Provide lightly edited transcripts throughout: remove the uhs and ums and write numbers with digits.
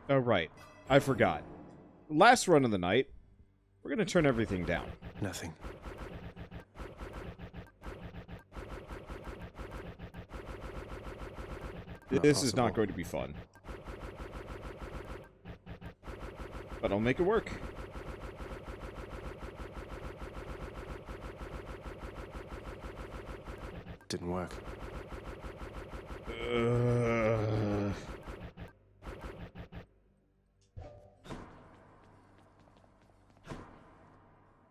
Oh, right. I forgot. Last run of the night, we're going to turn everything down. Nothing. This is not going to be fun. But I'll make it work. Didn't work.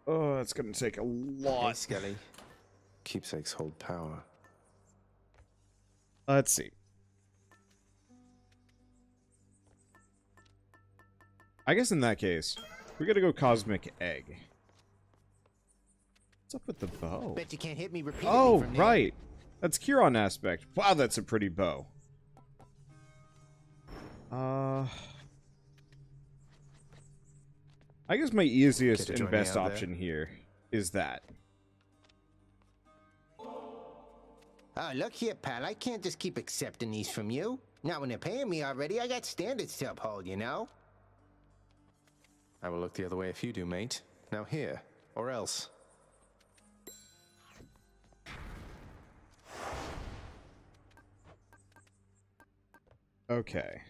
Oh, that's gonna take a lot. Hey, Skelly. Keepsakes hold power. Let's see. I guess in that case, we gotta go Cosmic Egg. What's up with the bow? Bet you can't hit me repeatedly. Oh, from there. right. That's Chiron aspect. Wow, that's a pretty bow. I guess my easiest and best option here is that. Oh, look here, pal. I can't just keep accepting these from you. Not when they're paying me already. I got standards to uphold, you know? I will look the other way if you do, mate. Now here, or else. Okay.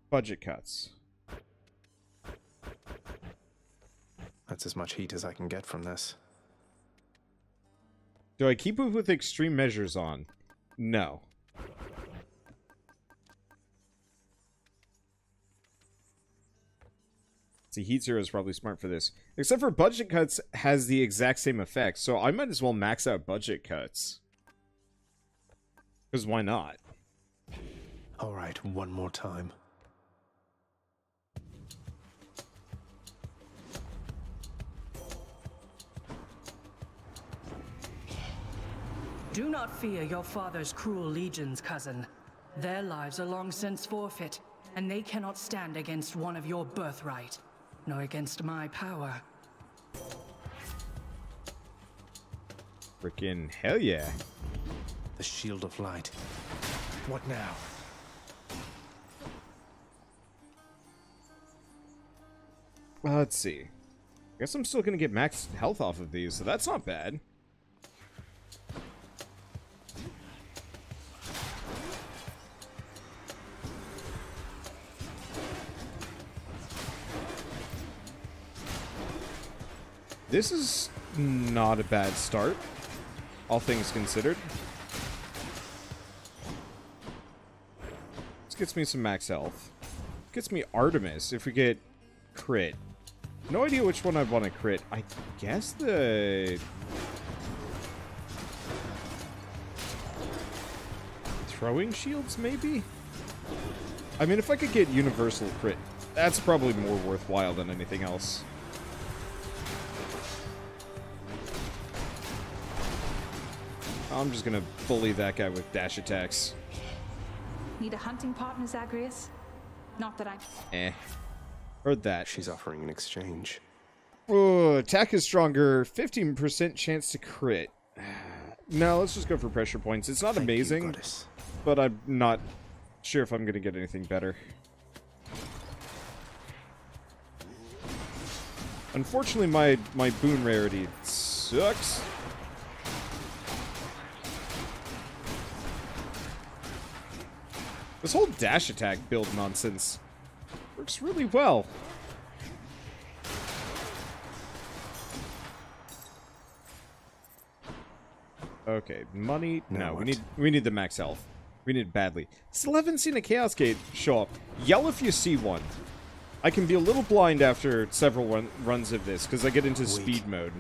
Budget cuts. That's as much heat as I can get from this. Do I keep it with extreme measures on? No. See, Heat Zero is probably smart for this. Except for budget cuts has the exact same effect, so I might as well max out budget cuts. Because why not? Alright, one more time. Do not fear your father's cruel legions, cousin. Their lives are long since forfeit, and they cannot stand against one of your birthright, nor against my power. Frickin' hell yeah. The Shield of Light. What now? Well, let's see. I guess I'm still gonna get max health off of these, so that's not bad. This is not a bad start, all things considered. This gets me some max health. Gets me Artemis if we get crit. No idea which one I'd want to crit. I guess the... throwing shields, maybe? I mean, if I could get universal crit, that's probably more worthwhile than anything else. I'm just gonna bully that guy with dash attacks. Need a hunting partner, Zagreus? Not that I... Eh. Heard that. She's offering an exchange. Oh, attack is stronger. 15% chance to crit. No, let's just go for pressure points. It's not amazing, but I'm not sure if I'm gonna get anything better. Unfortunately, my boon rarity sucks. This whole dash attack build nonsense works really well. Okay, money. No, we need the max health. We need it badly. Still haven't seen a Chaos Gate show up. Yell if you see one. I can be a little blind after several runs of this because I get into speed mode.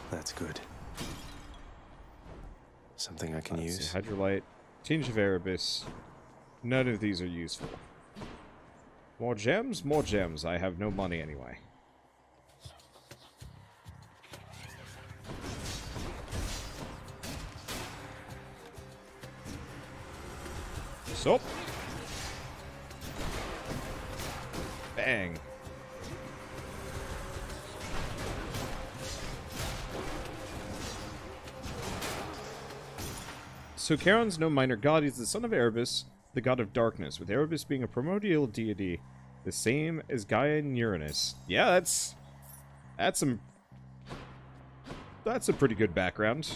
That's good. Something I can use. Hydrolite, Tinge of Erebus. None of these are useful. More gems? More gems. I have no money anyway. So. So Charon's no minor god. He's the son of Erebus, the god of darkness, with Erebus being a primordial deity, the same as Gaia and Uranus. Yeah, that's a pretty good background.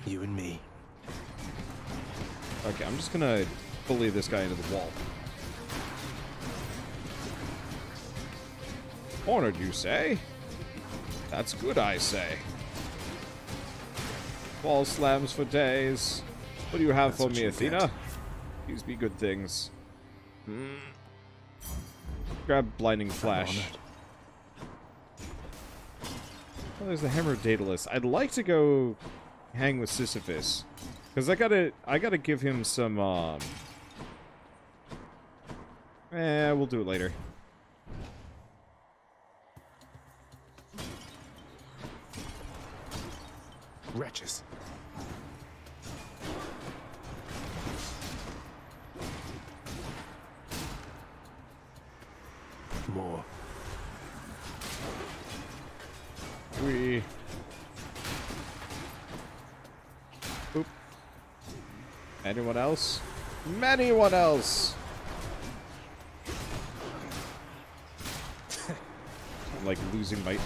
You and me. Okay, I'm just gonna bully this guy into the wall. Honored, you say? That's good, I say. Wall slams for days. What do you have for me, Athena? These be good things. Grab blinding flash. Oh, there's the hammer of Daedalus. I'd like to go hang with Sisyphus, because I gotta give him some. We'll do it later. Wretches. More. Oop. Anyone else? Anyone else?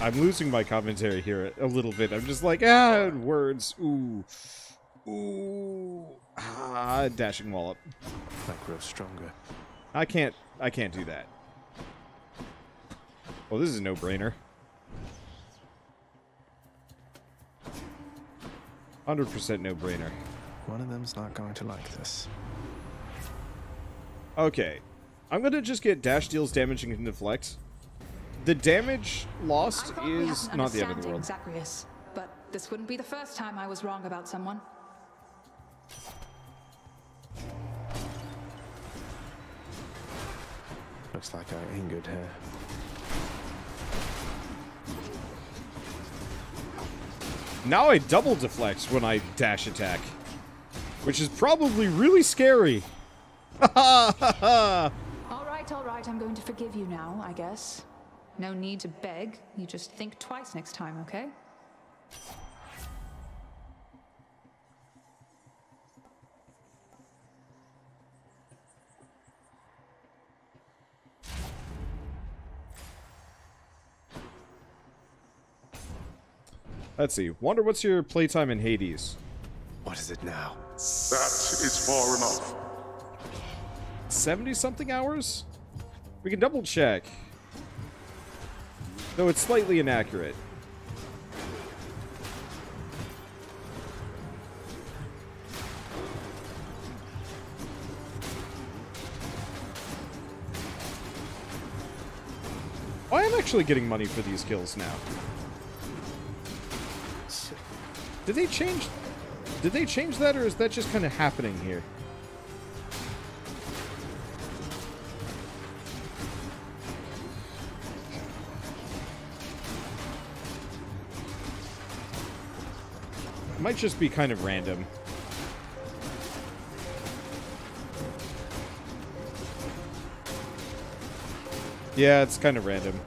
I'm losing my commentary here a little bit. I'm just like, words. Ooh. Dashing wallop. That grows stronger. I can't do that. Well, this is a no-brainer. 100% no-brainer. One of them's not going to like this. Okay. I'm gonna just get dash deals damage and can deflect. The damage lost is not the end of the world. Zacharias, but this wouldn't be the first time I was wrong about someone. Looks like I angered her. Now I double deflect when I dash attack, which is probably really scary. All right, I'm going to forgive you now, I guess. No need to beg. You just think twice next time, okay? Let's see. Wonder what's your playtime in Hades? What is it now? That is far enough. 70-something hours? We can double check. Though it's slightly inaccurate. I am actually getting money for these kills now. Did they change that, or is that just kind of happening here? It might just be kind of random. Yeah, it's kind of random.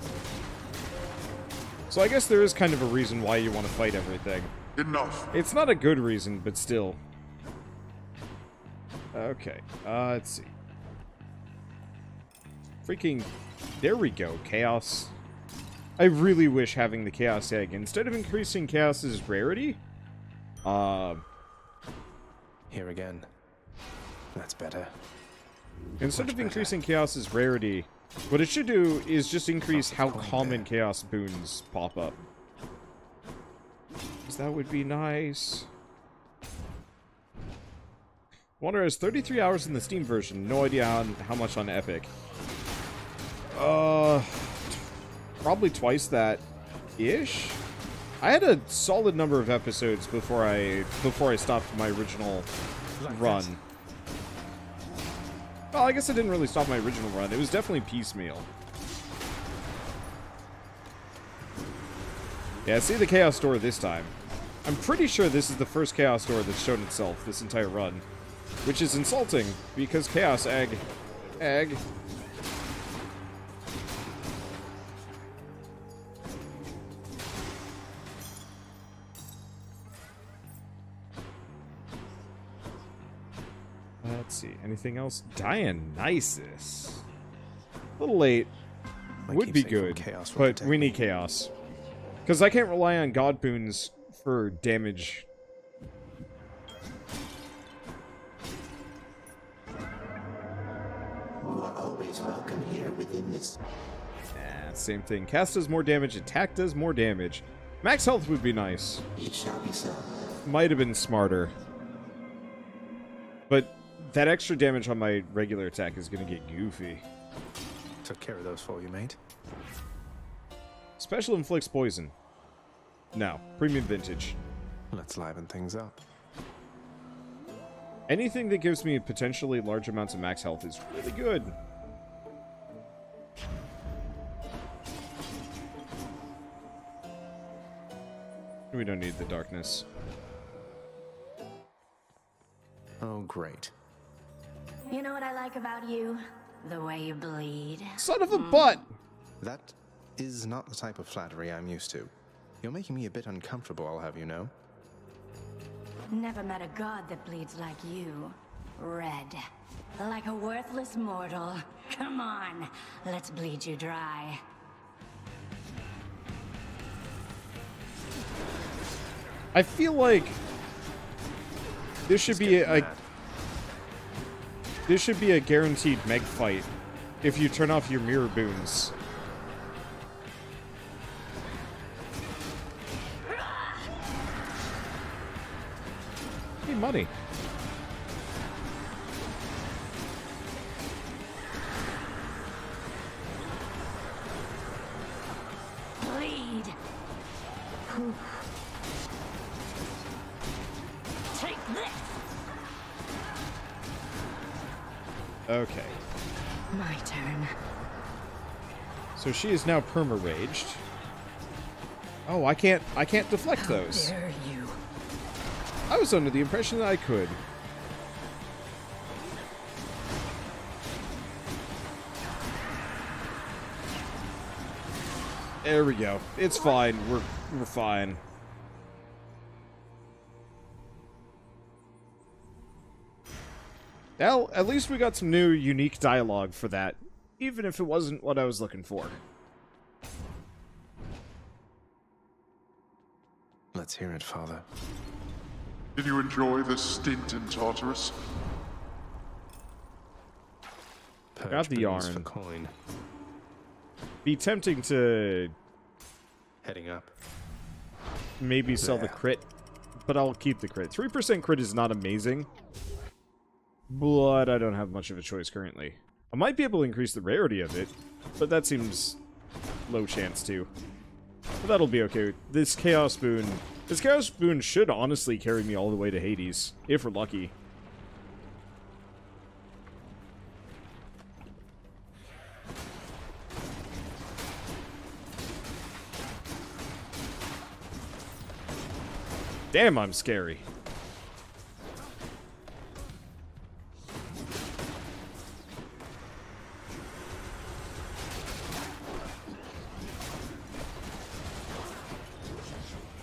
So I guess there is kind of a reason why you want to fight everything. Enough. It's not a good reason, but still. Okay, let's see. Freaking... There we go, Chaos. I really wish having the Chaos Egg, instead of increasing Chaos's rarity... Here again. That's better. Instead of increasing Chaos's rarity, what it should do is just increase how common Chaos boons pop up. That would be nice. Wonder has 33 hours in the Steam version. No idea how much on Epic. Probably twice that ish. I had a solid number of episodes before I stopped my original run. Well, I guess I didn't really stop my original run. It was definitely piecemeal. Yeah, see the Chaos Door this time. I'm pretty sure this is the first Chaos Door that's shown itself this entire run. Which is insulting, because Chaos Egg... Let's see. Anything else? Dionysus. A little late. Would be good, but we need chaos. Because I can't rely on god boons for damage. You are always welcome here within this. Same thing. Cast does more damage, attack does more damage. Max health would be nice. It shall be so. Might have been smarter. But that extra damage on my regular attack is going to get goofy. Took care of those for you, mate. Special inflicts poison. No. Premium vintage. Let's liven things up. Anything that gives me potentially large amounts of max health is really good. We don't need the darkness. Oh, great. You know what I like about you? The way you bleed. Son of a butt! That is not the type of flattery I'm used to. You're making me a bit uncomfortable, I'll have you know. Never met a god that bleeds like you. Red. Like a worthless mortal. Come on, let's bleed you dry. I feel like this should be a this should be a guaranteed Meg fight if you turn off your mirror boons. Hey, money. Bleed. Take this. Okay. My turn. So she is now perma-raged. Oh, I can't deflect those. Dare you? I was under the impression that I could. There we go. It's fine. We're fine. Well, at least we got some new, unique dialogue for that, even if it wasn't what I was looking for. Let's hear it, Father. Did you enjoy this stint in Tartarus? Got the Boons for yarn. coin. Be tempting to Heading up. maybe sell the crit, but I'll keep the crit. 3% crit is not amazing, but I don't have much of a choice currently. I might be able to increase the rarity of it, but that seems low chance too. But that'll be okay. This Chaos Boon should honestly carry me all the way to Hades, if we're lucky. Damn, I'm scary.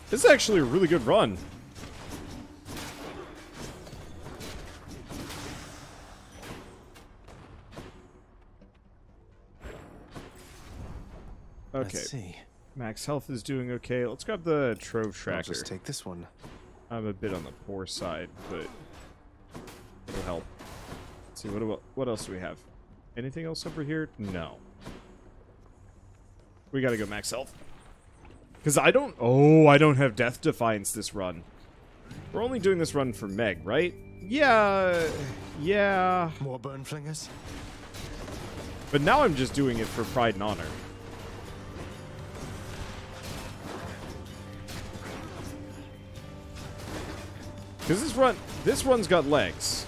This is actually a really good run. Okay. Let's see. Max health is doing okay. Let's grab the Trove Tracker. I'll just take this one. I'm a bit on the poor side, but it'll help. Let's see, what else do we have? Anything else over here? No. We gotta go max health. Because I don't have Death Defiance this run. We're only doing this run for Meg, right? Yeah. More burn flingers? But now I'm just doing it for pride and honor. Because this run's got legs.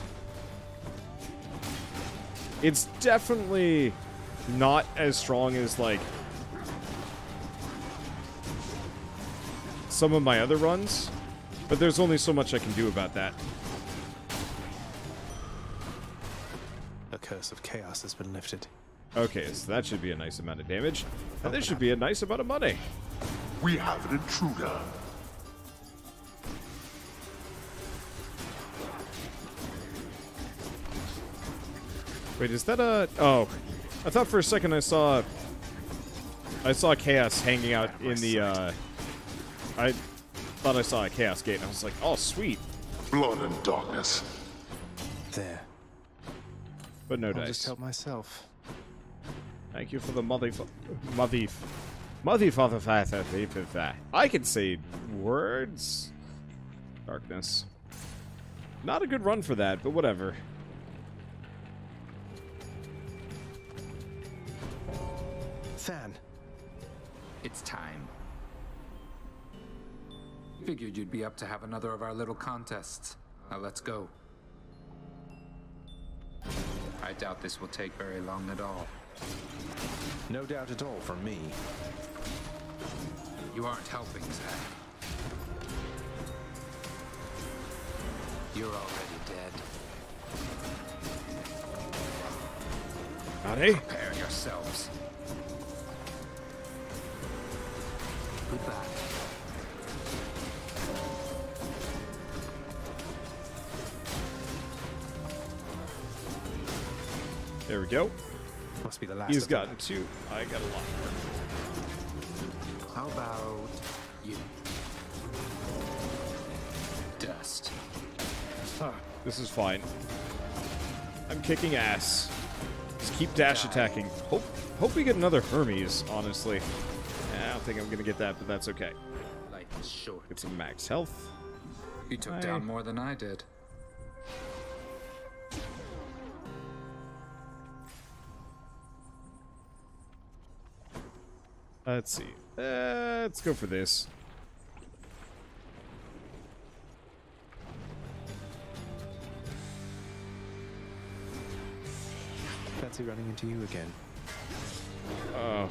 It's definitely not as strong as, like, some of my other runs, but there's only so much I can do about that. The curse of chaos has been lifted. Okay, so that should be a nice amount of damage, and this should be a nice amount of money. We have an intruder. Wait, is that a... Oh, I thought for a second I saw Chaos hanging out in the, I thought I saw a Chaos Gate, and I was like, oh, sweet. Blood and darkness. There. But no I'll dice. just help myself. Thank you for the mother father. I can say words. Darkness. Not a good run for that, but whatever. Than. It's time. Figured you'd be up to have another of our little contests. Now let's go. I doubt this will take very long at all. No doubt at all from me. You aren't helping, Zach. You're already dead. Howdy. Prepare yourselves. Goodbye. There we go. Must be the last. He's of them. gotten 2. I got a lot more. How about you? Dust. This is fine. I'm kicking ass. Just keep dash attacking. Hope we get another Hermes, honestly. I don't think I'm gonna get that, but that's okay. Life is short. Get some max health. You took down more than I did. Let's see. Let's go for this. Fancy running into you again. Oh.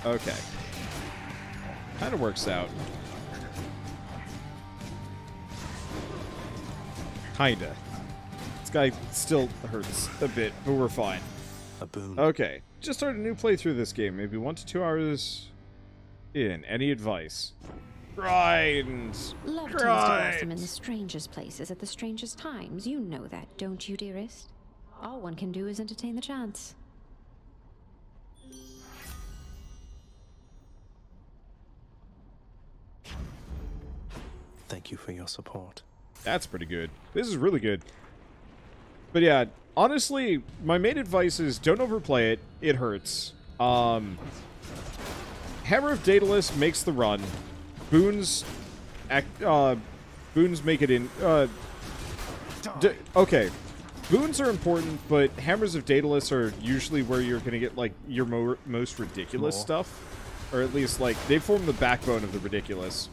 Okay. Kind of works out. Kinda. This guy still hurts a bit, but we're fine. A boon. Okay. Just started a new playthrough this game. Maybe 1 to 2 hours in. Any advice? Grind! Love tends to blossom in the strangest places at the strangest times. You know that, don't you, dearest? All one can do is entertain the chance. Thank you for your support. That's pretty good. This is really good. But yeah, honestly, my main advice is don't overplay it. It hurts. Hammer of Daedalus makes the run. Boons make it in. Okay. Boons are important, but Hammers of Daedalus are usually where you're going to get, like, your most ridiculous stuff. Or at least, like, they form the backbone of the ridiculous.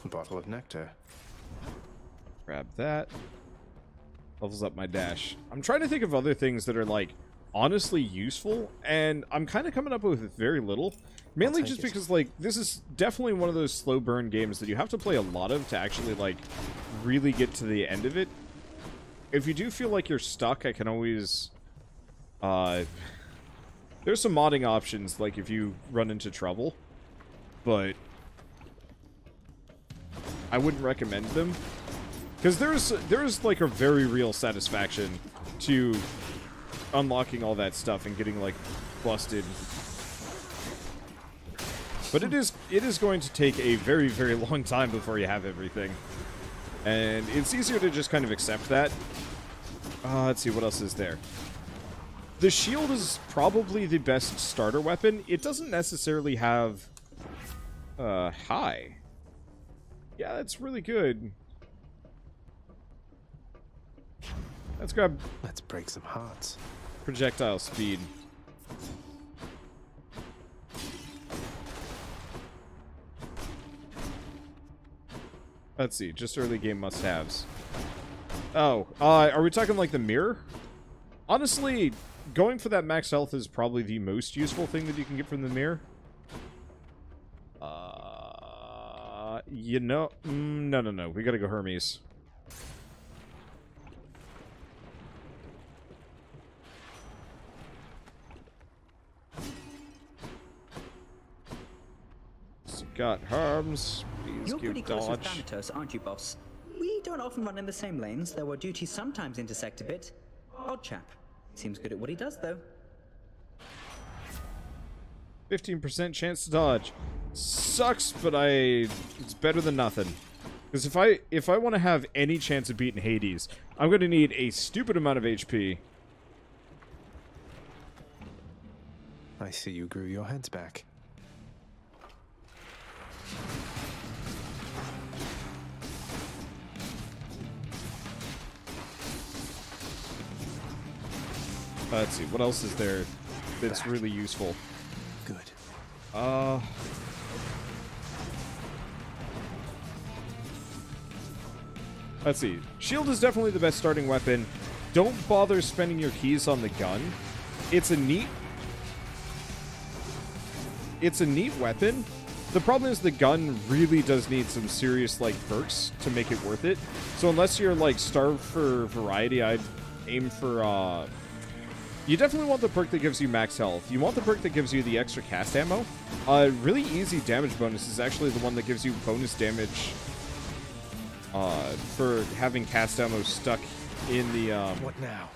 Bottle of nectar. Grab that. Levels up my dash. I'm trying to think of other things that are, like, honestly useful, and I'm kind of coming up with very little. Mainly just because, like, this is definitely one of those slow burn games that you have to play a lot of to actually, like, really get to the end of it. If you do feel like you're stuck, I can always... there's some modding options, like, if you run into trouble. But... I wouldn't recommend them. Because there's like a very real satisfaction to unlocking all that stuff and getting like busted. But it is going to take a very, very long time before you have everything. And it's easier to just kind of accept that. Let's see, what else is there? The shield is probably the best starter weapon. It doesn't necessarily have high. Yeah, that's really good. Let's grab... Let's break some hearts. Projectile speed. Let's see, just early game must-haves. Oh, are we talking like the mirror? Honestly, going for that max health is probably the most useful thing that you can get from the mirror. You know... no. We gotta go Hermes. Got Herms. Please You're give pretty close with dodge. Thanatos, aren't you, boss? We don't often run in the same lanes, though our duties sometimes intersect a bit. Odd chap. Seems good at what he does, though. 15% chance to dodge. Sucks, but it's better than nothing. Because if I want to have any chance of beating Hades, I'm going to need a stupid amount of HP. I see you grew your heads back. Let's see, what else is there that's really useful? Good. Let's see. Shield is definitely the best starting weapon. Don't bother spending your keys on the gun. It's a neat weapon. The problem is the gun really does need some serious, like, perks to make it worth it. So unless you're, like, starved for variety, I'd aim for, you definitely want the perk that gives you max health. You want the perk that gives you the extra cast ammo. Really easy damage bonus is actually the one that gives you bonus damage for having cast ammo stuck in the What now?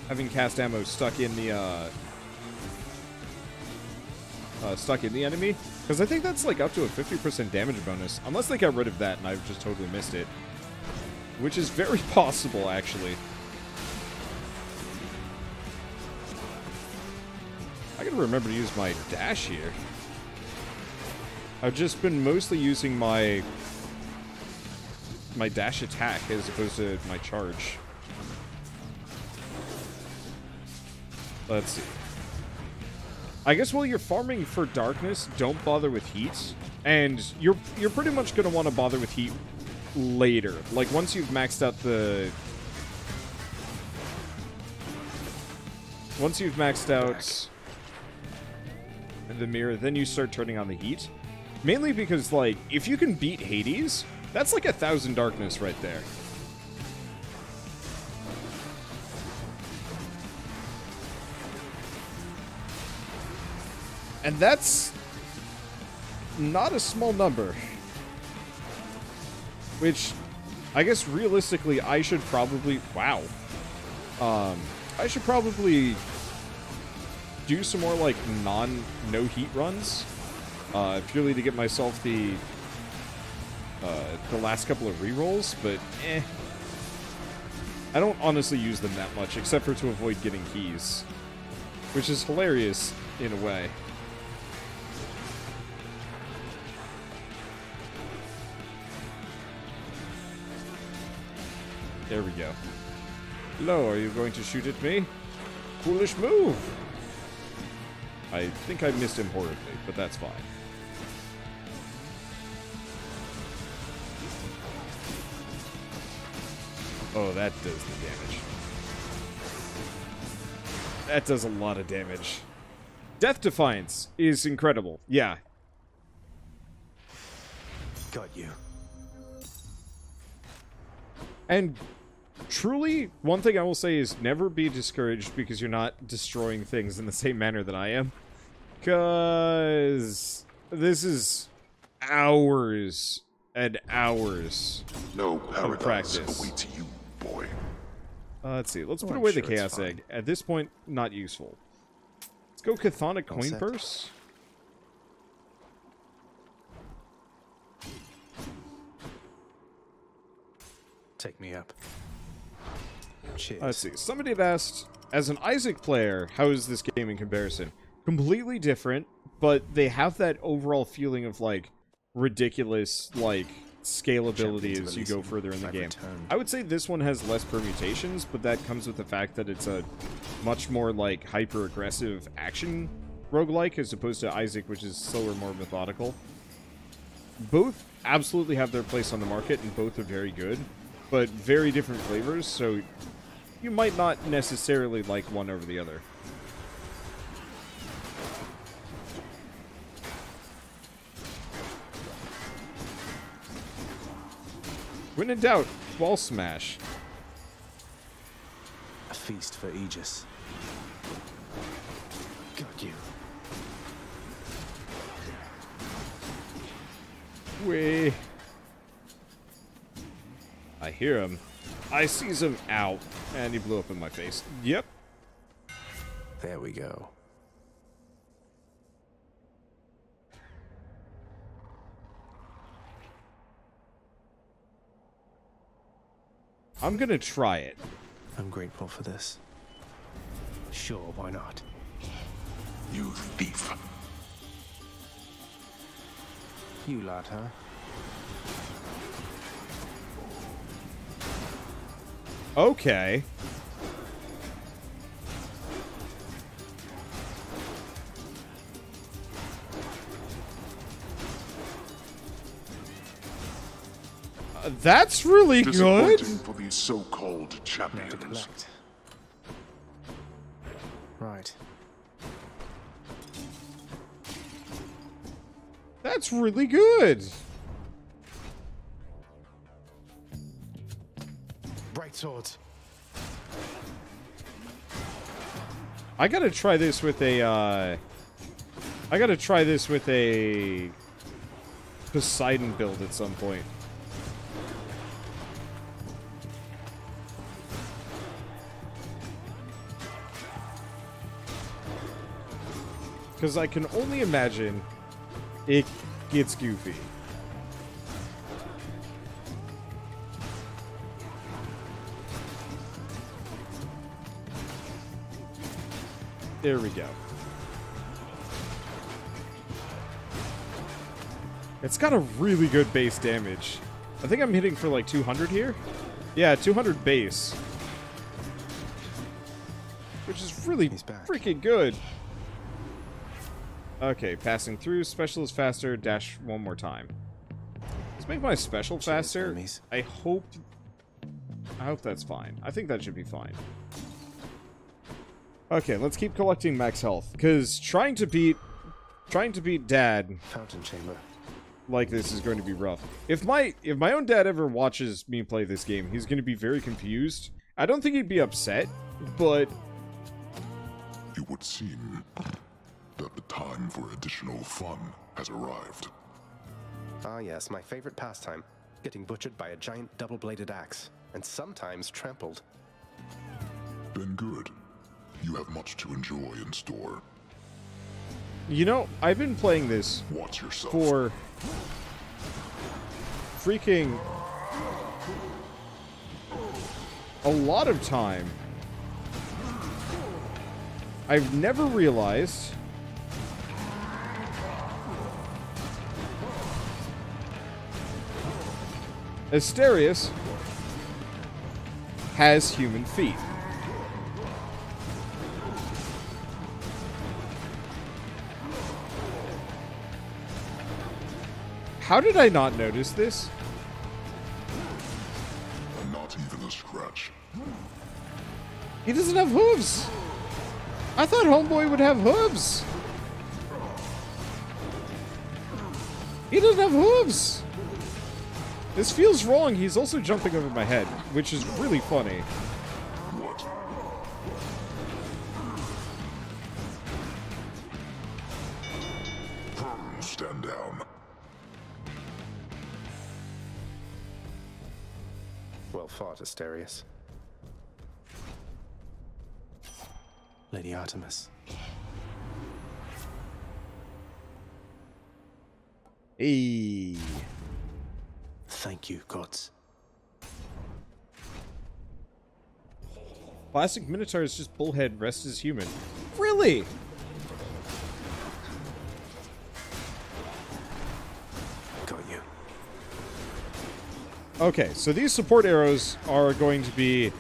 Having cast ammo stuck in the enemy, because I think that's like up to a 50% damage bonus, unless they got rid of that and I've just totally missed it, which is very possible actually. I gotta remember to use my dash here. I've just been mostly using my dash attack as opposed to my charge. Let's see. I guess while you're farming for darkness, don't bother with heat. And you're pretty much gonna want to bother with heat later. Like once you've maxed out the mirror, then you start turning on the heat. Mainly because, like, if you can beat Hades, that's like 1,000 darkness right there. And that's not a small number. Which, I guess realistically, I should probably... Wow. I should probably do some more, like, no heat runs. Purely to get myself the last couple of rerolls, but I don't honestly use them that much, except for to avoid getting keys. Which is hilarious, in a way. There we go. Hello, are you going to shoot at me? Foolish move! I think I missed him horribly, but that's fine. Oh, that does the damage. That does a lot of damage. Death Defiance is incredible. Yeah. Got you. And truly, one thing I will say is never be discouraged because you're not destroying things in the same manner that I am. Because this is hours and hours of practice. Awaits you, boy. Let's see. Let's put away the Chaos Egg. At this point, not useful. Let's go Chthonic Coin Purse. Take me up. Cheers. Let's see. Somebody had asked, as an Isaac player, how is this game in comparison? Completely different, but they have that overall feeling of, like, ridiculous, like, scalability as you go further in the game. I would say this one has less permutations, but that comes with the fact that it's a much more, like, hyper-aggressive action roguelike as opposed to Isaac, which is slower, more methodical. Both absolutely have their place on the market, and both are very good, but very different flavors, so you might not necessarily like one over the other. When in doubt, wall smash. A feast for Aegis. Got you. Wee. I hear him. I sees him out. And he blew up in my face. Yep. There we go. I'm gonna try it. I'm grateful for this. Sure, why not? You thief. You lot, huh? Okay. That's really good. Disappointing for these so-called champions. Right. That's really good. Bright swords. I gotta try this with a, I gotta try this with a Poseidon build at some point. Because I can only imagine it gets goofy. There we go. It's got a really good base damage. I think I'm hitting for like 200 here. Yeah, 200 base. Which is really freaking good. Okay, passing through. Special is faster. Dash one more time. Let's make my special faster. I hope that's fine. I think that should be fine. Okay, let's keep collecting max health. Because trying to beat Dad Fountain chamber like this is going to be rough. If my own dad ever watches me play this game, he's going to be very confused. I don't think he'd be upset, but it would seem that the time for additional fun has arrived. Ah yes, my favorite pastime. Getting butchered by a giant double-bladed axe, and sometimes trampled. Then good. You have much to enjoy in store. you know, I've been playing this Watch yourself. for freaking a lot of time. I've never realized Asterius has human feet. How did I not notice this? Not even a scratch. He doesn't have hooves. I thought Homeboy would have hooves. He doesn't have hooves. This feels wrong. He's also jumping over my head, which is really funny. What? Stand down. Well fought, Asterius. Lady Artemis. Hey. Thank you, gods. Classic Minotaur is just bullhead, rest is human. Really? Got you. Okay, so these support arrows are going to be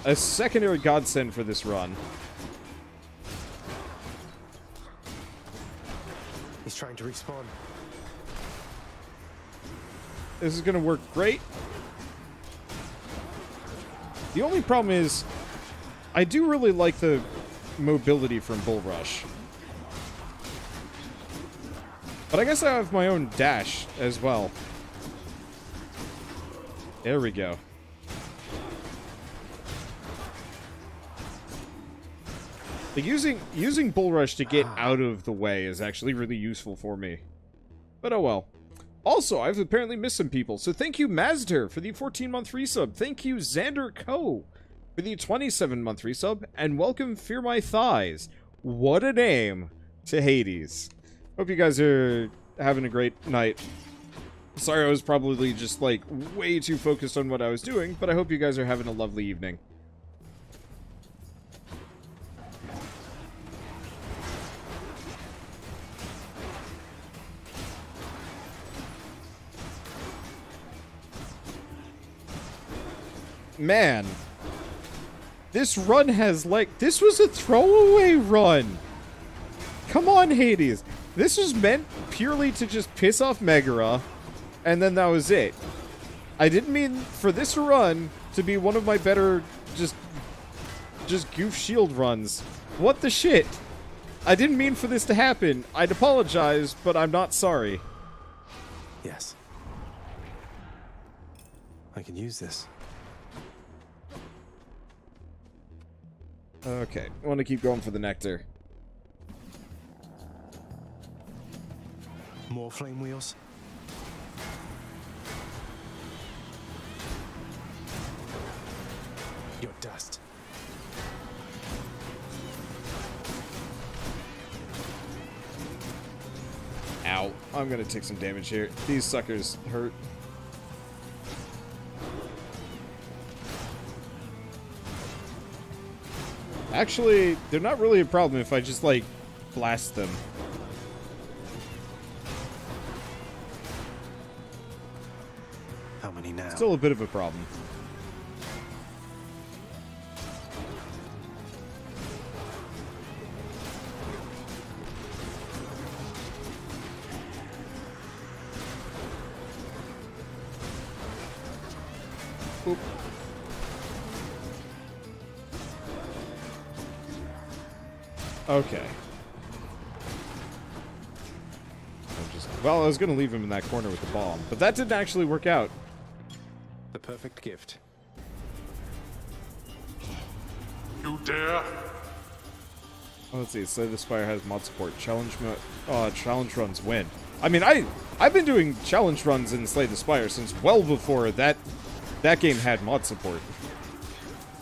a secondary godsend for this run. He's trying to respawn. This is going to work great. The only problem is, I do really like the mobility from Bull Rush. But I guess I have my own dash as well. There we go. Like using Bull Rush to get out of the way is actually really useful for me. But oh well. Also, I've apparently missed some people, so thank you Mazder for the 14-month resub. Thank you Xander Co for the 27-month resub, and welcome Fear My Thighs. What a name to Hades. Hope you guys are having a great night. Sorry I was probably just like way too focused on what I was doing, but I hope you guys are having a lovely evening. Man, this run has like, this was a throwaway run. Come on, Hades. This was meant purely to just piss off Megara, and then that was it. I didn't mean for this run to be one of my better just goof shield runs. What the shit? I didn't mean for this to happen. I'd apologize, but I'm not sorry. Yes. I can use this. Okay, I want to keep going for the nectar. More flame wheels. Your dust. Ow. I'm gonna take some damage here. These suckers hurt. Actually, they're not really a problem if I just, like, blast them. How many now? Still a bit of a problem. Oop. Okay. Well, I was going to leave him in that corner with the bomb, but that didn't actually work out. The perfect gift. You dare? Oh, let's see. Slay the Spire has mod support. Challenge runs win. I mean, I've been doing challenge runs in Slay the Spire since well before that game had mod support.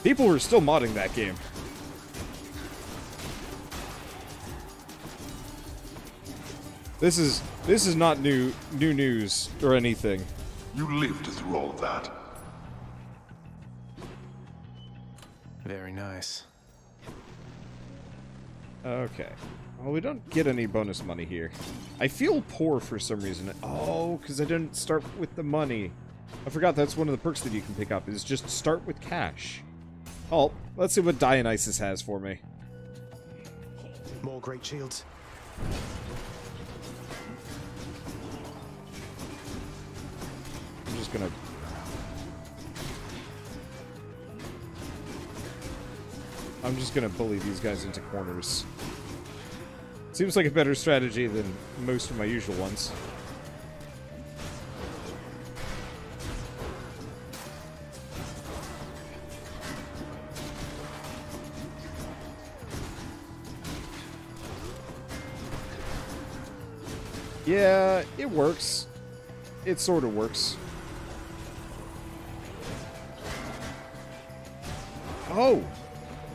People were still modding that game. This is not new news or anything. You lived through all of that. Very nice. Okay. Well, we don't get any bonus money here. I feel poor for some reason. Oh, because I didn't start with the money. I forgot that's one of the perks that you can pick up, is just start with cash. Oh, let's see what Dionysus has for me. More great shields. I'm just gonna bully these guys into corners. Seems like a better strategy than most of my usual ones. Yeah, it works. It sort of works. Oh!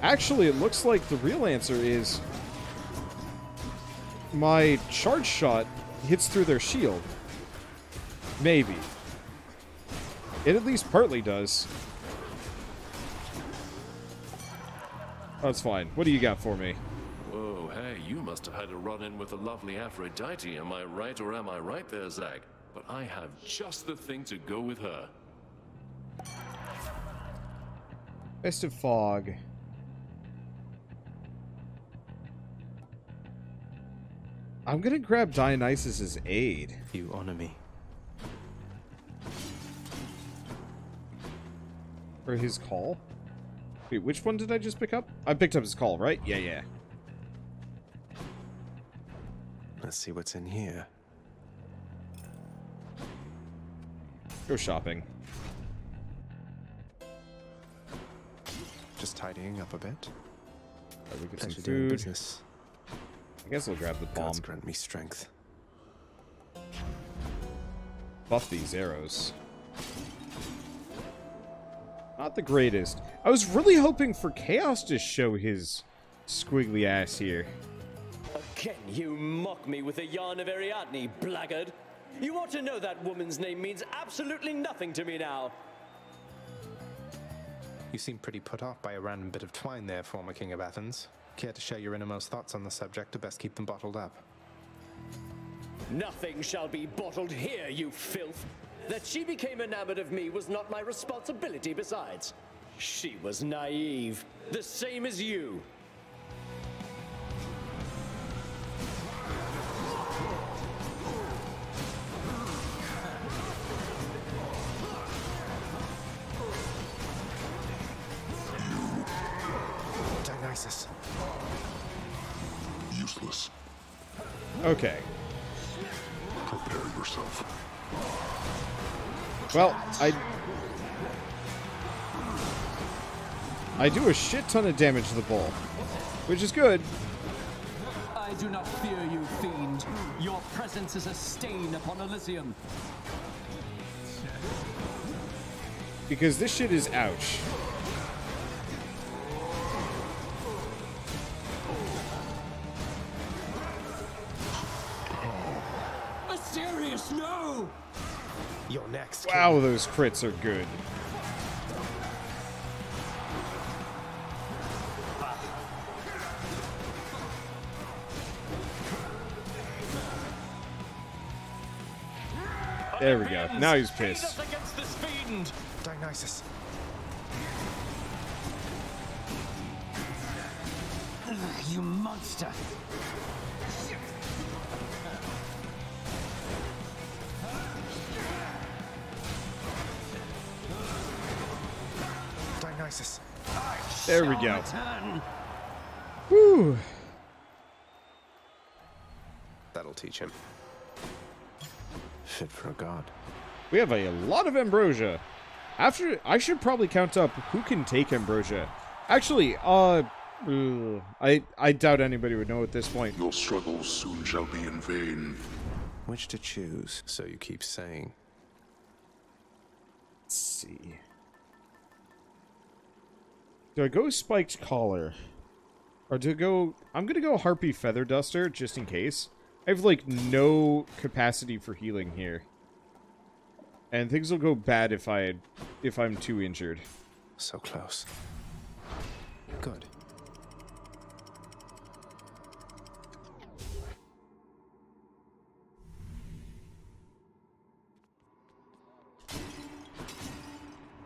Actually, it looks like the real answer is my charge shot hits through their shield. Maybe. It at least partly does. That's fine. What do you got for me? Whoa, hey, you must have had a run-in with the lovely Aphrodite, am I right or am I right there, Zag? But I have just the thing to go with her. Festive Fog. I'm gonna grab Dionysus's aid. You honor me. Or his call? Wait, which one did I just pick up? I picked up his call, right? Yeah. Let's see what's in here. Go shopping. Just tidying up a bit. Right, we get some Pleasure doing food. business. I guess we'll grab the bomb. Gods grant me strength. Buff these arrows. Not the greatest. I was really hoping for Chaos to show his squiggly ass here. Again, you mock me with a yarn of Ariadne, blackguard. You ought to know that woman's name means absolutely nothing to me now. You seem pretty put off by a random bit of twine there, former King of Athens. Care to share your innermost thoughts on the subject, or best keep them bottled up? Nothing shall be bottled here, you filth. That she became enamored of me was not my responsibility besides. She was naive, the same as you. Dionysus. Useless. Okay. Prepare yourself. Well, I do a shit ton of damage to the bull, which is good. I do not fear you, fiend. Your presence is a stain upon Elysium. Because this shit is ouch. Serious, no! You're next. Wow, those crits are good. There we go. Now he's pissed. Dionysus. You monster! Dionysus. There we go. Whew. That'll teach him. Fit for a god. We have a lot of ambrosia. I should probably count up who can take ambrosia. Actually, I doubt anybody would know at this point. Your struggles soon shall be in vain. Which to choose, so you keep saying. Let's see. Do I go spiked collar? Or do I go... I'm gonna go harpy feather duster, just in case. I have, like, no capacity for healing here. And things will go bad if I'm too injured. So close. Good.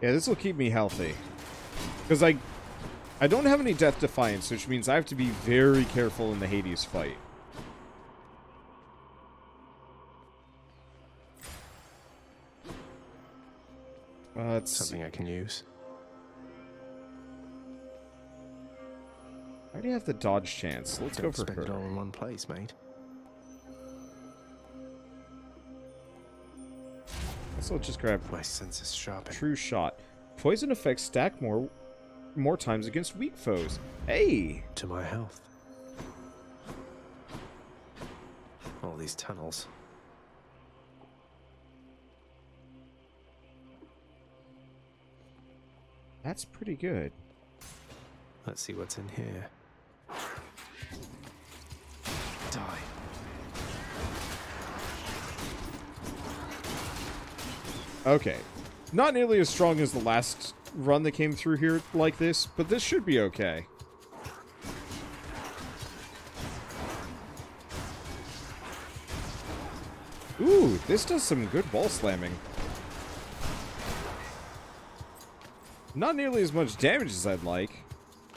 Yeah, this will keep me healthy. Because I don't have any Death Defiance, which means I have to be very careful in the Hades fight. Let's Something see. I can use. I already have the dodge chance. Let's go for spend her. it all in one place, mate. So let's just grab My senses sharpen. True Shot. Poison effects stack more times against weak foes. Hey! To my health. All these tunnels. That's pretty good. Let's see what's in here. Die. Okay. Not nearly as strong as the last run that came through here like this, but this should be okay. Ooh, this does some good ball slamming. Not nearly as much damage as I'd like,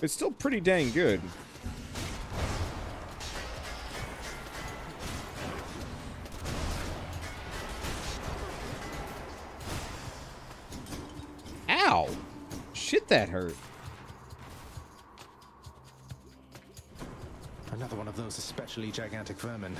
but still pretty dang good. Ow! Shit, that hurt. Another one of those especially gigantic vermin.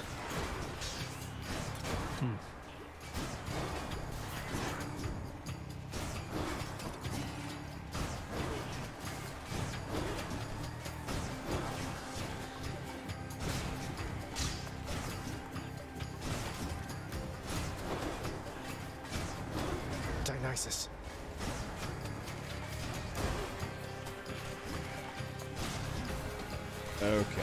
Dionysus. Okay.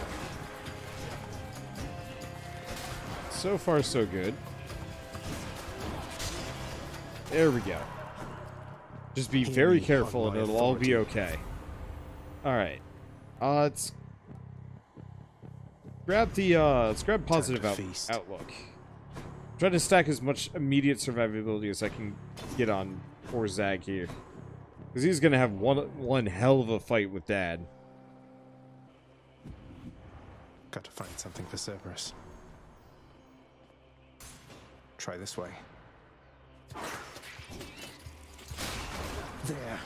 So far, so good. There we go. Just be very careful and it'll all be okay. Alright. Let's grab the, let's grab positive outlook. Try to stack as much immediate survivability as I can get on poor Zag here. Because he's gonna have one hell of a fight with Dad. Got to find something for Cerberus. Try this way. There.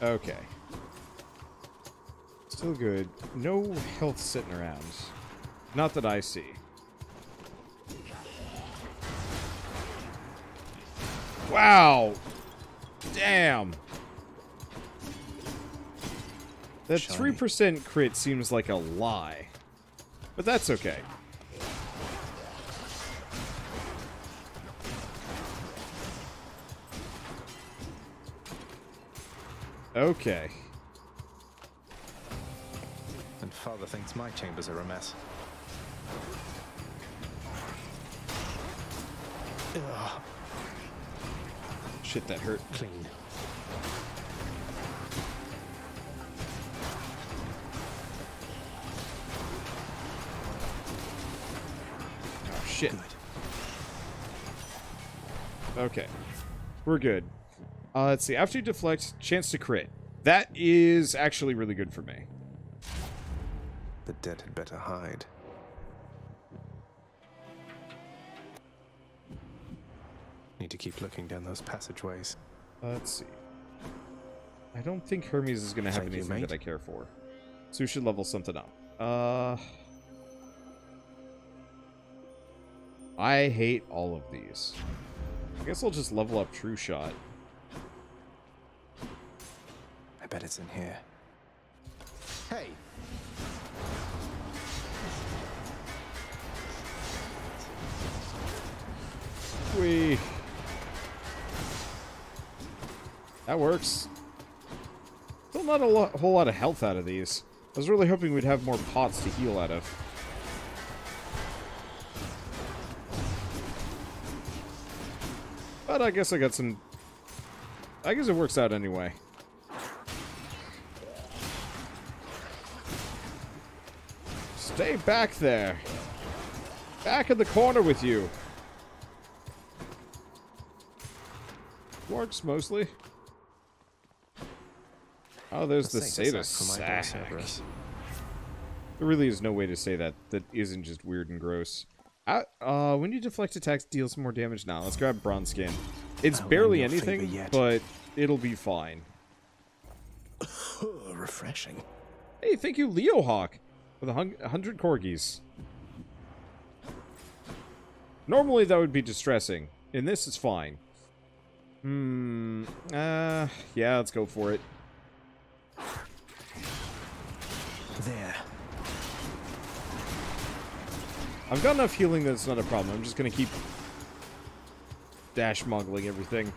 Okay. Still good. No health sitting around. Not that I see. Wow! Damn! That 3% crit seems like a lie. But that's okay. Okay. And Father thinks my chambers are a mess. Ugh. Shit, that hurt. Clean. Oh, shit. Good. Okay. We're good. Let's see. After you deflect, chance to crit. That is actually really good for me. The dead had better hide. Need to keep looking down those passageways. Let's see. I don't think Hermes is going to have anything that I care for. So we should level something up. I hate all of these. I guess I'll just level up True Shot. I bet it's in here. Hey! Whee! That works. Still not a whole lot of health out of these. I was really hoping we'd have more pots to heal out of. But I guess I got some... I guess it works out anyway. Stay back there. Back in the corner with you. Works mostly. Oh, there's the Sata sack. There really is no way to say that that isn't just weird and gross. When you deflect attacks, deals more damage. Now, let's grab Bronze Skin. It's barely anything, but it'll be fine. Refreshing. Hey, thank you, Leo Hawk, with 100 corgis. Normally, that would be distressing. In this, it's fine. Yeah, let's go for it. There. I've got enough healing that it's not a problem. I'm just gonna keep dash moggling everything.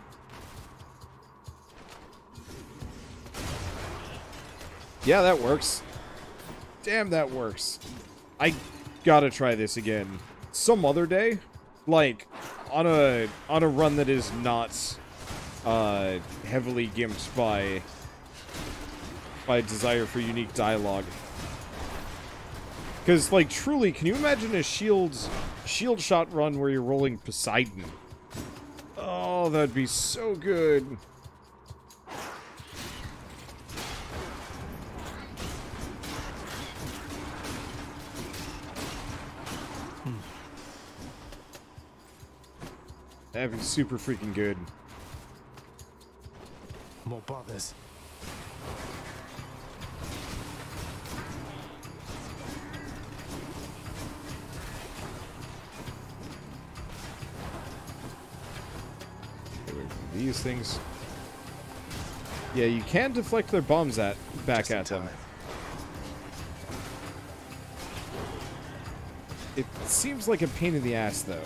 Yeah, that works. Damn, that works. I gotta try this again some other day, like on a run that is not heavily gimped by desire for unique dialogue. Because, like, truly, can you imagine a shield shot run where you're rolling Poseidon? Oh, that'd be so good. That'd be super freaking good. More bothers. These things. Yeah, you can deflect their bombs back at them. It seems like a pain in the ass, though.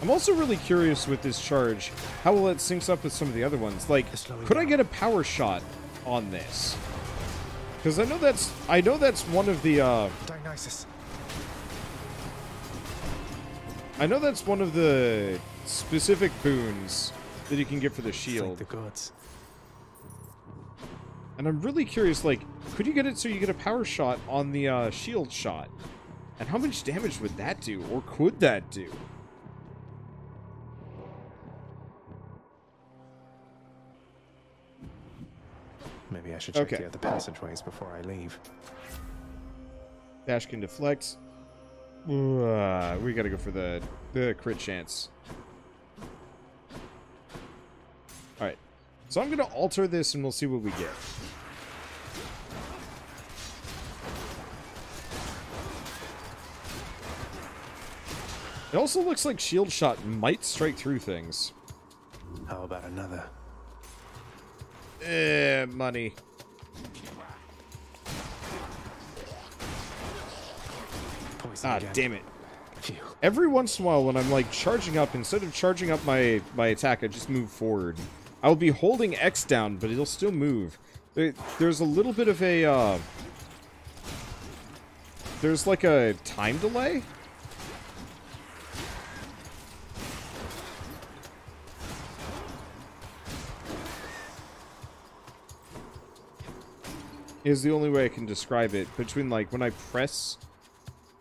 I'm also really curious with this charge, how well it syncs up with some of the other ones. Like, could I get a power shot on this? Because I know that's one of the Dionysus. I know that's one of the specific boons that you can get for the shield. Thank the gods. And I'm really curious, like, could you get it so you get a power shot on the shield shot? And how much damage would that do? Or could that do? Maybe I should check the other passageways before I leave. Dash can deflect. We gotta go for the crit chance. Alright. So I'm gonna alter this and we'll see what we get. It also looks like shield shot might strike through things. How about another? Money. Ah, damn it. Phew. Every once in a while when I'm like charging up, instead of charging up my attack, I just move forward. I'll be holding X down, but it'll still move. There's a little bit of a, there's like a time delay. Is the only way I can describe it, between like when I press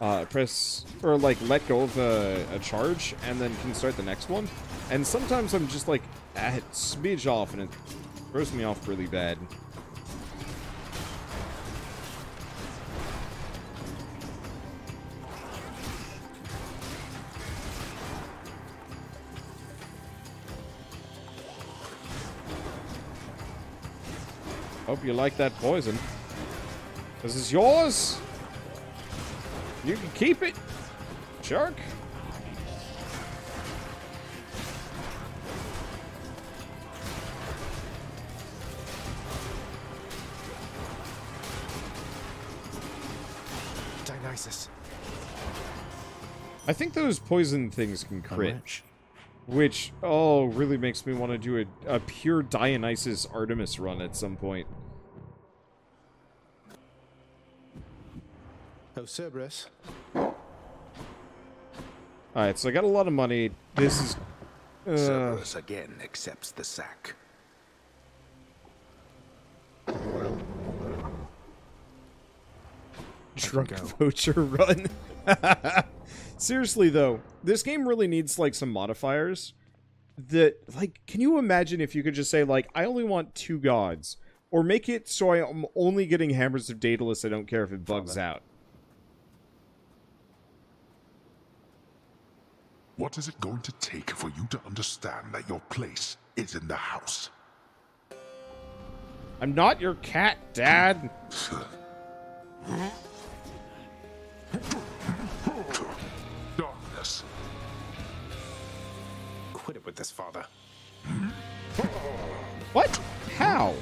or like let go of a charge and then can start the next one. And sometimes I'm just like a smidge off and it throws me off really bad. Hope you like that poison. This is yours. You can keep it, shark. Dionysus. I think those poison things can crit. Which, oh, really makes me want to do a pure Dionysus Artemis run at some point. Oh, Cerberus. Alright, so I got a lot of money. This is... Cerberus again accepts the sack. Drunk poacher run. Seriously, though, this game really needs, like, some modifiers. That, like, can you imagine if you could just say, like, I only want 2 gods? Or make it so I am only getting Hammers of Daedalus, I don't care if it bugs out. What is it going to take for you to understand that your place is in the house? I'm not your cat, Dad. Darkness. Quit it with this, father. What? How?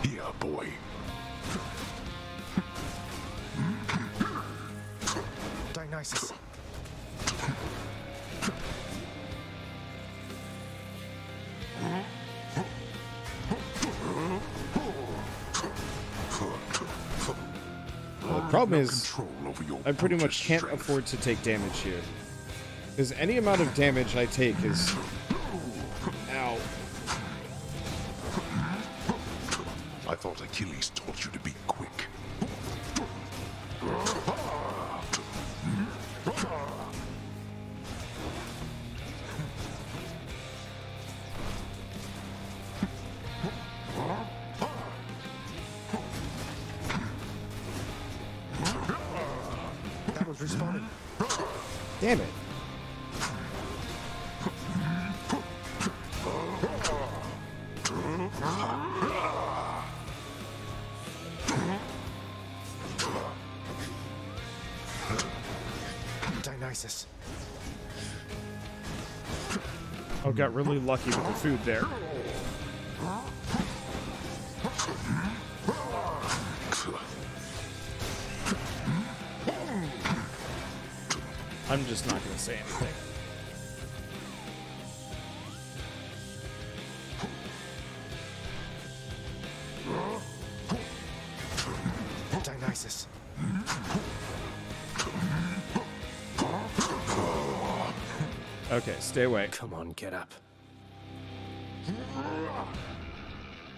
Here, boy. Dionysus. Well, the problem is, I pretty much can't afford to take damage here. Because any amount of damage I take is... Ow. I thought Achilles taught you to be quick. That was respawning. Damn it. Dionysus. Oh, got really lucky with the food there. I'm just not going to say anything. Dionysus. Okay, stay away. Come on, get up.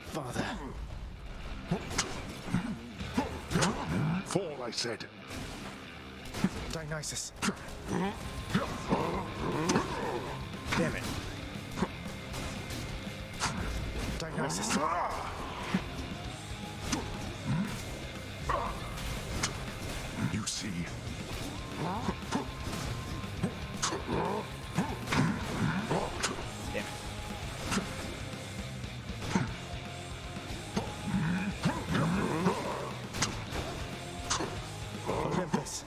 Father. Fall, I said. Dionysus. Damn it. Dionysus. You see. Damn it. Olympus.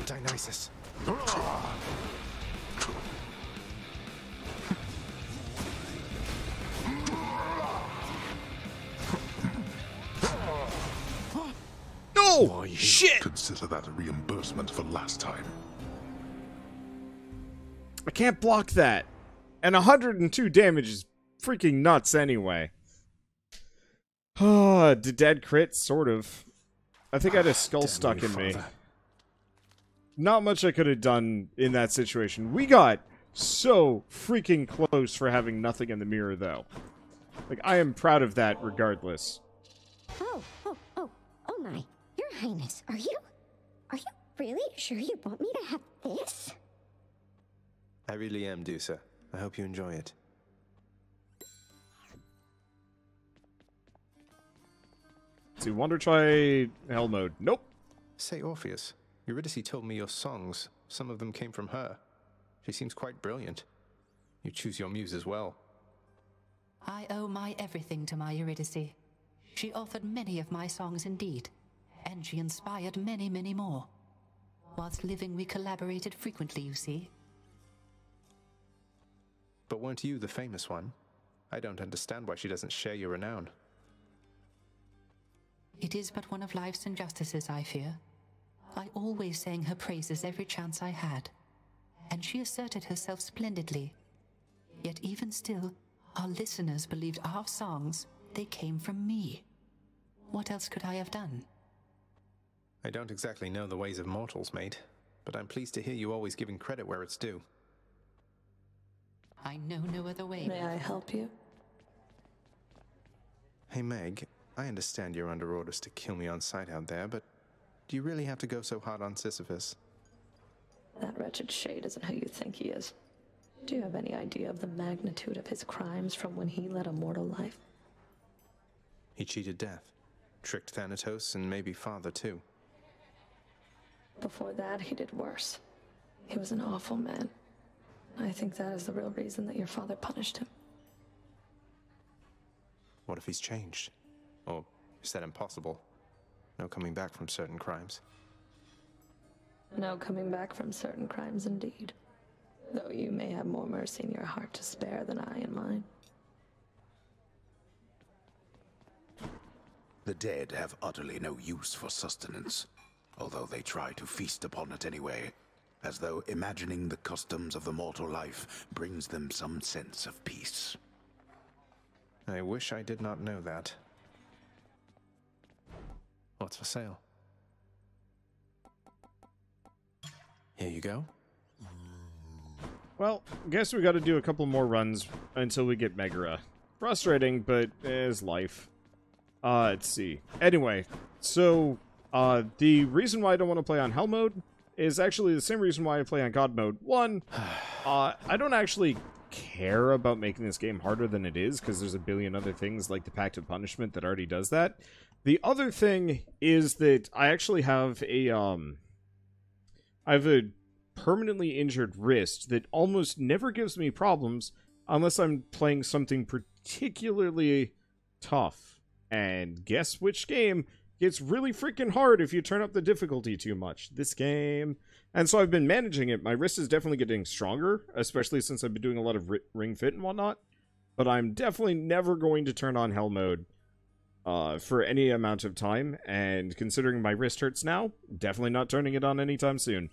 Dionysus. No! Shit! Consider that a reimbursement for last time. I can't block that. And 102 damage is freaking nuts anyway. Did Dad crit? Sort of. I think I had a skull stuck in me. Not much I could have done in that situation. We got so freaking close for having nothing in the mirror, though. Like, I am proud of that regardless. Oh my. Your Highness, are you really sure you want me to have this? I really am, Dusa. I hope you enjoy it. Let's see, Wonder try Hell mode. Nope. Say, Orpheus, Eurydice told me your songs, some of them came from her. She seems quite brilliant. You choose your muses well. I owe my everything to my Eurydice. She authored many of my songs indeed, and she inspired many, many more. Whilst living, we collaborated frequently, you see. But weren't you the famous one? I don't understand why she doesn't share your renown. It is but one of life's injustices, I fear. I always sang her praises every chance I had, and she asserted herself splendidly. Yet even still, our listeners believed our songs, they came from me. What else could I have done? I don't exactly know the ways of mortals, mate, but I'm pleased to hear you always giving credit where it's due. I know no other way. May I help you? Hey, Meg, I understand you're under orders to kill me on sight out there, but do you really have to go so hard on Sisyphus? That wretched shade isn't who you think he is. Do you have any idea of the magnitude of his crimes from when he led a mortal life? He cheated death, tricked Thanatos, and maybe father too. Before that, he did worse. He was an awful man. I think that is the real reason that your father punished him. What if he's changed? Or is that impossible? No coming back from certain crimes. No coming back from certain crimes indeed. Though you may have more mercy in your heart to spare than I in mine. The dead have utterly no use for sustenance, although they try to feast upon it anyway, as though imagining the customs of the mortal life brings them some sense of peace. I wish I did not know that. What's for sale? Here you go. Well, guess we gotta do a couple more runs until we get Megara. Frustrating, but is life. Let's see. Anyway, so, the reason why I don't want to play on Hell mode is actually the same reason why I play on God mode. One, I don't actually care about making this game harder than it is, because there's a billion other things like the Pact of Punishment that already does that. The other thing is that I actually have a permanently injured wrist that almost never gives me problems unless I'm playing something particularly tough. And guess which game gets really freaking hard if you turn up the difficulty too much. This game. And so I've been managing it. My wrist is definitely getting stronger, especially since I've been doing a lot of ring fit and whatnot. But I'm definitely never going to turn on hell mode for any amount of time. And considering my wrist hurts now, definitely not turning it on anytime soon.